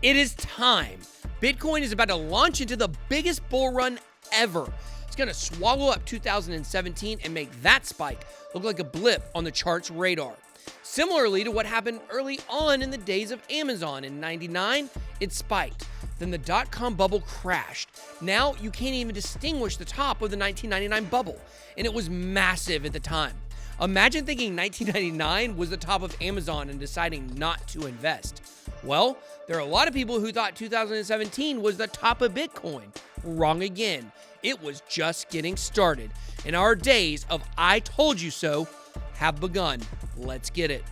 It is time. Bitcoin is about to launch into the biggest bull run ever. It's going to swallow up 2017 and make that spike look like a blip on the chart's radar. Similarly to what happened early on in the days of Amazon in '99, it spiked. Then the dot-com bubble crashed. Now you can't even distinguish the top of the 1999 bubble, and it was massive at the time. Imagine thinking 1999 was the top of Amazon and deciding not to invest. Well, there are a lot of people who thought 2017 was the top of Bitcoin. Wrong again. It was just getting started. And our days of I told you so have begun. Let's get it.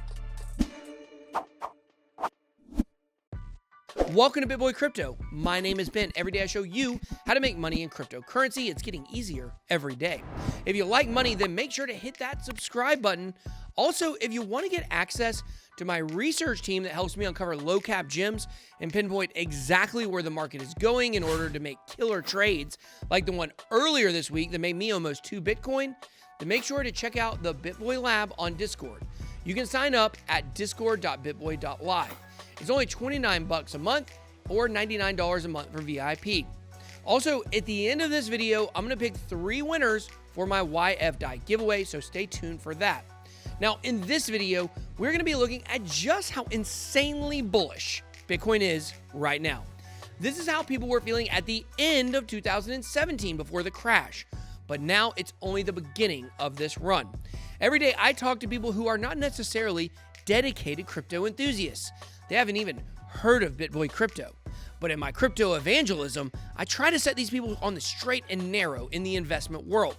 Welcome to BitBoy Crypto. My name is Ben. Every day I show you how to make money in cryptocurrency. It's getting easier every day. If you like money, then make sure to hit that subscribe button. Also, if you want to get access to my research team that helps me uncover low-cap gems and pinpoint exactly where the market is going in order to make killer trades, like the one earlier this week that made me almost 2 Bitcoin, then make sure to check out the BitBoy Lab on Discord. You can sign up at discord.bitboy.live. It's only $29 a month or $99 a month for VIP. Also, at the end of this video, I'm going to pick 3 winners for my YFDAI giveaway, so stay tuned for that. Now, in this video, we're going to be looking at just how insanely bullish Bitcoin is right now. This is how people were feeling at the end of 2017 before the crash, but now it's only the beginning of this run. Every day, I talk to people who are not necessarily dedicated crypto enthusiasts. They haven't even heard of BitBoy Crypto. But in my crypto evangelism, I try to set these people on the straight and narrow in the investment world.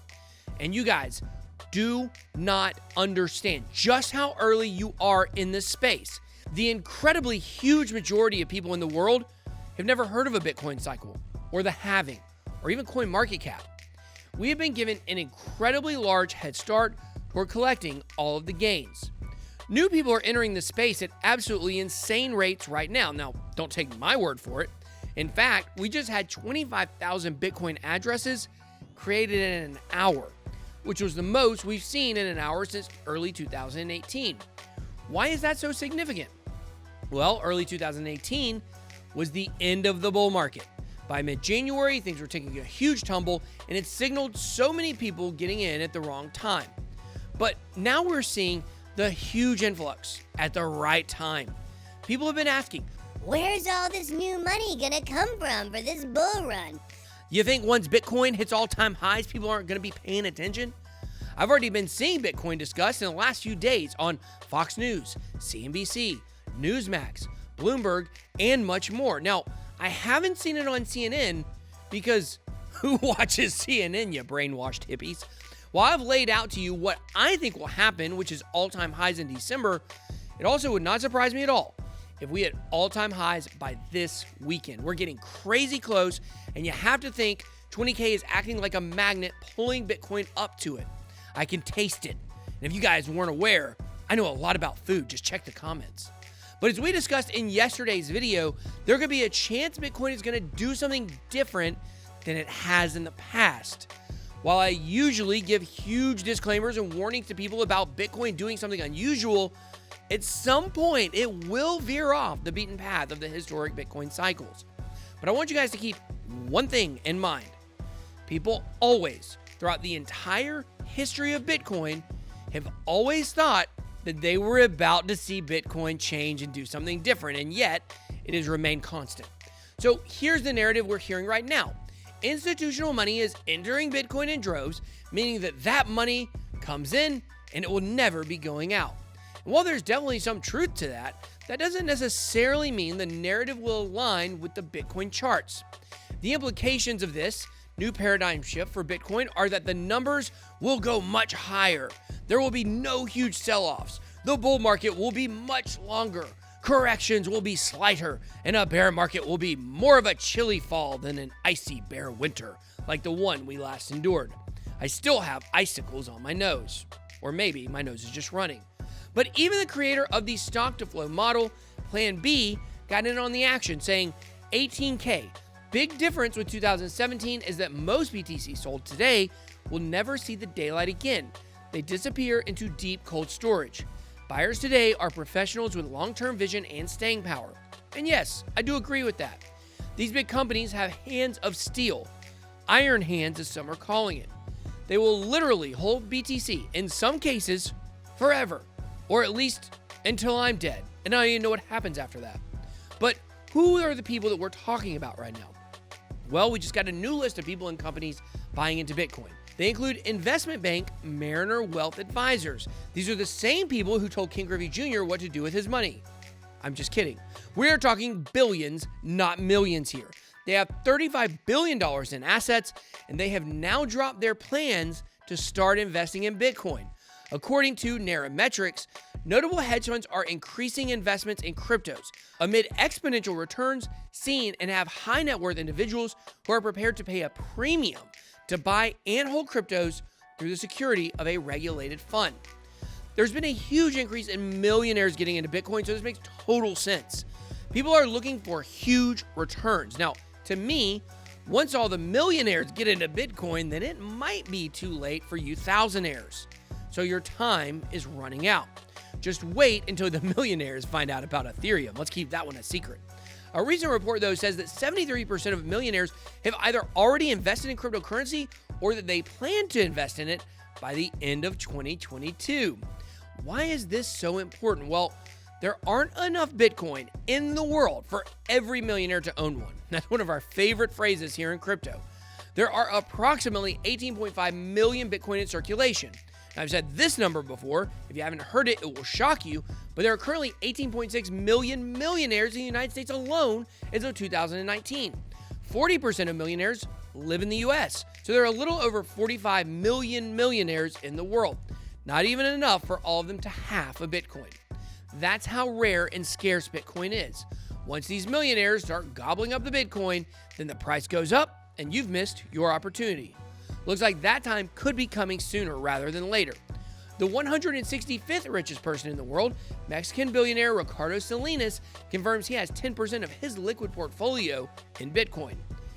And you guys do not understand just how early you are in this space. The incredibly huge majority of people in the world have never heard of a Bitcoin cycle, or the halving, or even coin market cap. We have been given an incredibly large head start toward collecting all of the gains. New people are entering the space at absolutely insane rates right now. Now, don't take my word for it. In fact, we just had 25,000 Bitcoin addresses created in an hour, which was the most we've seen in an hour since early 2018. Why is that so significant? Well, early 2018 was the end of the bull market. By mid-January, things were taking a huge tumble, and it signaled so many people getting in at the wrong time. But now we're seeing the huge influx at the right time. People have been asking, where's all this new money gonna come from for this bull run? You think once Bitcoin hits all-time highs, people aren't gonna be paying attention? I've already been seeing Bitcoin discussed in the last few days on Fox News, CNBC, Newsmax, Bloomberg, and much more. Now, I haven't seen it on CNN because who watches CNN, you brainwashed hippies? While I've laid out to you what I think will happen, which is all-time highs in December, it also would not surprise me at all if we hit all-time highs by this weekend. We're getting crazy close, and you have to think 20K is acting like a magnet pulling Bitcoin up to it. I can taste it. And if you guys weren't aware, I know a lot about food. Just check the comments. But as we discussed in yesterday's video, there could be a chance Bitcoin is going to do something different than it has in the past. While I usually give huge disclaimers and warnings to people about Bitcoin doing something unusual, at some point it will veer off the beaten path of the historic Bitcoin cycles. But I want you guys to keep one thing in mind. People always, throughout the entire history of Bitcoin, have always thought that they were about to see Bitcoin change and do something different, and yet it has remained constant. So here's the narrative we're hearing right now. Institutional money is entering Bitcoin in droves, meaning that money comes in and it will never be going out. And while there's definitely some truth to that, that doesn't necessarily mean the narrative will align with the Bitcoin charts. The implications of this new paradigm shift for Bitcoin are that the numbers will go much higher. There will be no huge sell-offs. The bull market will be much longer. Corrections will be slighter, and a bear market will be more of a chilly fall than an icy bear winter, like the one we last endured. I still have icicles on my nose, or maybe my nose is just running. But even the creator of the stock-to-flow model, Plan B, got in on the action, saying 18K. Big difference with 2017 is that most BTC sold today will never see the daylight again. They disappear into deep cold storage. Buyers today are professionals with long-term vision and staying power. And yes, I do agree with that. These big companies have hands of steel, iron hands as some are calling it. They will literally hold BTC, in some cases, forever, or at least until I'm dead, and I don't even know what happens after that. But who are the people that we're talking about right now? Well, we just got a new list of people and companies buying into Bitcoin. They include investment bank Mariner Wealth Advisors. These are the same people who told King Griffey Jr. what to do with his money. I'm just kidding. We are talking billions, not millions here. They have $35 billion in assets, and they have now dropped their plans to start investing in Bitcoin. According to Nairametrics, notable hedge funds are increasing investments in cryptos amid exponential returns seen and have high net worth individuals who are prepared to pay a premium to buy and hold cryptos through the security of a regulated fund. There's been a huge increase in millionaires getting into Bitcoin, so this makes total sense. People are looking for huge returns. Now, to me, once all the millionaires get into Bitcoin, then it might be too late for you thousandaires. So your time is running out. Just wait until the millionaires find out about Ethereum. Let's keep that one a secret. A recent report, though, says that 73% of millionaires have either already invested in cryptocurrency or that they plan to invest in it by the end of 2022. Why is this so important? Well, there aren't enough Bitcoin in the world for every millionaire to own one. That's one of our favorite phrases here in crypto. There are approximately 18.5 million Bitcoin in circulation. Now, I've said this number before. If you haven't heard it, it will shock you, but there are currently 18.6 million millionaires in the United States alone as of 2019. 40% of millionaires live in the US, so there are a little over 45 million millionaires in the world. Not even enough for all of them to have a Bitcoin. That's how rare and scarce Bitcoin is. Once these millionaires start gobbling up the Bitcoin, then the price goes up and you've missed your opportunity. Looks like that time could be coming sooner rather than later. The 165th richest person in the world, Mexican billionaire Ricardo Salinas, confirms he has 10% of his liquid portfolio in Bitcoin.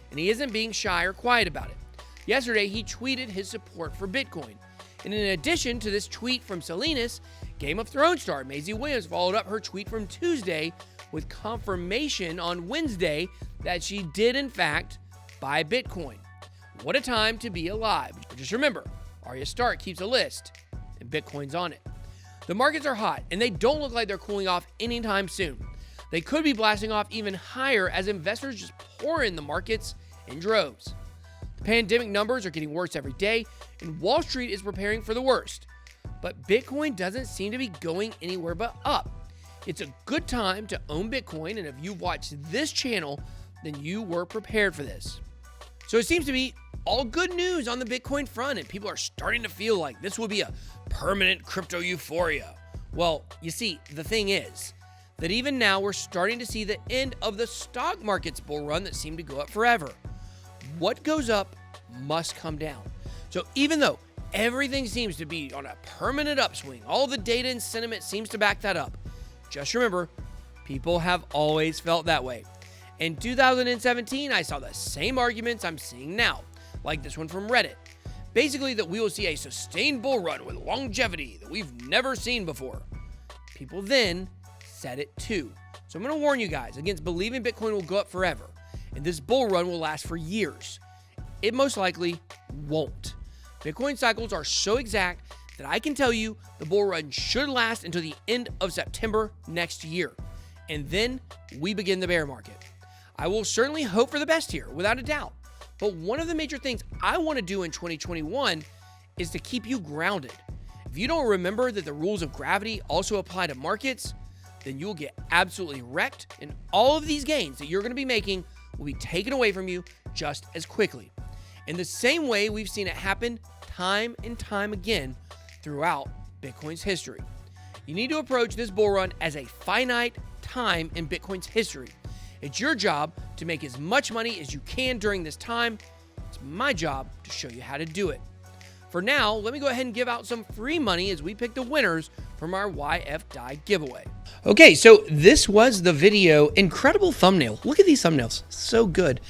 And he isn't being shy or quiet about it. Yesterday, he tweeted his support for Bitcoin. And in addition to this tweet from Salinas, Game of Thrones star Maisie Williams followed up her tweet from Tuesday with confirmation on Wednesday that she did in fact buy Bitcoin. What a time to be alive. Just remember, Arya Stark keeps a list and Bitcoin's on it. The markets are hot and they don't look like they're cooling off anytime soon. They could be blasting off even higher as investors just pour in the markets in droves. The pandemic numbers are getting worse every day, and Wall Street is preparing for the worst. But Bitcoin doesn't seem to be going anywhere but up. It's a good time to own Bitcoin, and if you've watched this channel, then you were prepared for this. So it seems to be all good news on the Bitcoin front, and people are starting to feel like this will be a permanent crypto euphoria. Well, you see, the thing is that even now we're starting to see the end of the stock market's bull run that seemed to go up forever. What goes up must come down. So even though everything seems to be on a permanent upswing, all the data and sentiment seems to back that up, just remember, people have always felt that way. In 2017, I saw the same arguments I'm seeing now, like this one from Reddit. Basically, that we will see a sustained bull run with longevity that we've never seen before. People then said it too. So I'm going to warn you guys against believing Bitcoin will go up forever, and this bull run will last for years. It most likely won't. Bitcoin cycles are so exact that I can tell you the bull run should last until the end of September next year. And then we begin the bear market. I will certainly hope for the best here, without a doubt. But one of the major things I want to do in 2021 is to keep you grounded. If you don't remember that the rules of gravity also apply to markets, then you'll get absolutely wrecked, and all of these gains that you're going to be making will be taken away from you just as quickly. In the same way we've seen it happen time and time again throughout Bitcoin's history. You need to approach this bull run as a finite time in Bitcoin's history. It's your job to make as much money as you can during this time. It's my job to show you how to do it. For now, let me go ahead and give out some free money as we pick the winners from our YFDAI giveaway. Okay, so this was the video. Incredible thumbnail. Look at these thumbnails. So good.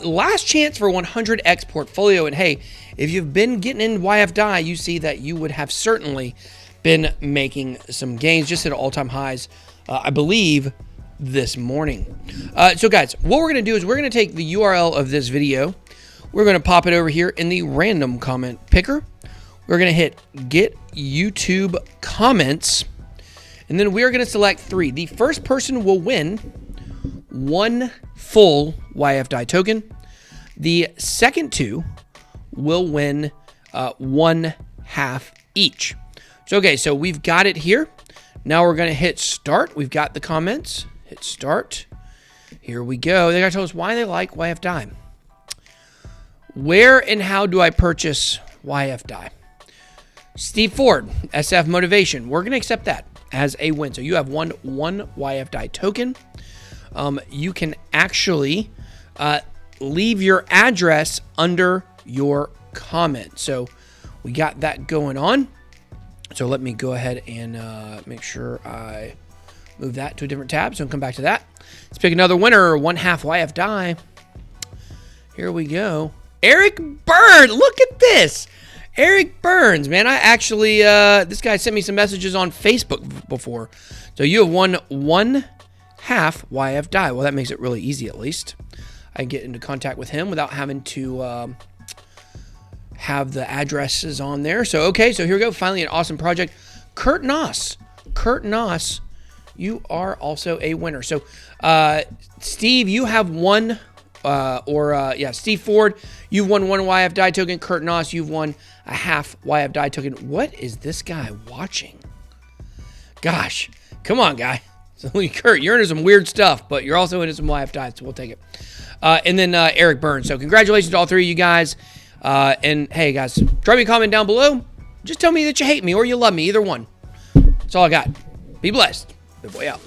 Last chance for 100x portfolio. And hey, if you've been getting in YFDAI, you see that you would have certainly been making some gains, just at all-time highs. I believe this morning. So guys, what we're going to do is we're going to take the URL of this video. We're going to pop it over here in the random comment picker. We're going to hit get YouTube comments. And then we're going to select 3. The first person will win 1 full YFDAI token. The second 2 will win 1 half each. So, okay, so we've got it here. Now we're going to hit start. We've got the comments. Hit start. Here we go. They got to tell us why they like YFDAI. Where and how do I purchase YFDAI? Steve Ford, SF Motivation. We're going to accept that as a win. So you have one YFDAI token. You can actually leave your address under your comment. So we got that going on. So let me go ahead and make sure I move that to a different tab. So I'll come back to that. Let's pick another winner. 1 half YFDAI. Here we go. Eric Burns. Look at this. Eric Burns, man. I actually, this guy sent me some messages on Facebook before. So you have won 1 half YFDAI. Well, that makes it really easy at least. I can get into contact with him without having to have the addresses on there. So, okay, so here we go. Finally, an awesome project. Kurt Noss. Kurt Noss, you are also a winner. So, Steve, you have won, Steve Ford, you've won 1 YFDAI token. Kurt Noss, you've won a half YFDAI token. What is this guy watching? Gosh, come on, guy. So, Kurt, you're into some weird stuff, but you're also into some YFDAI, so we'll take it. And then Eric Burns. So, congratulations to all 3 of you guys. And hey, guys, drop me a comment down below. Just tell me that you hate me or you love me, either one. That's all I got. Be blessed. Good boy out.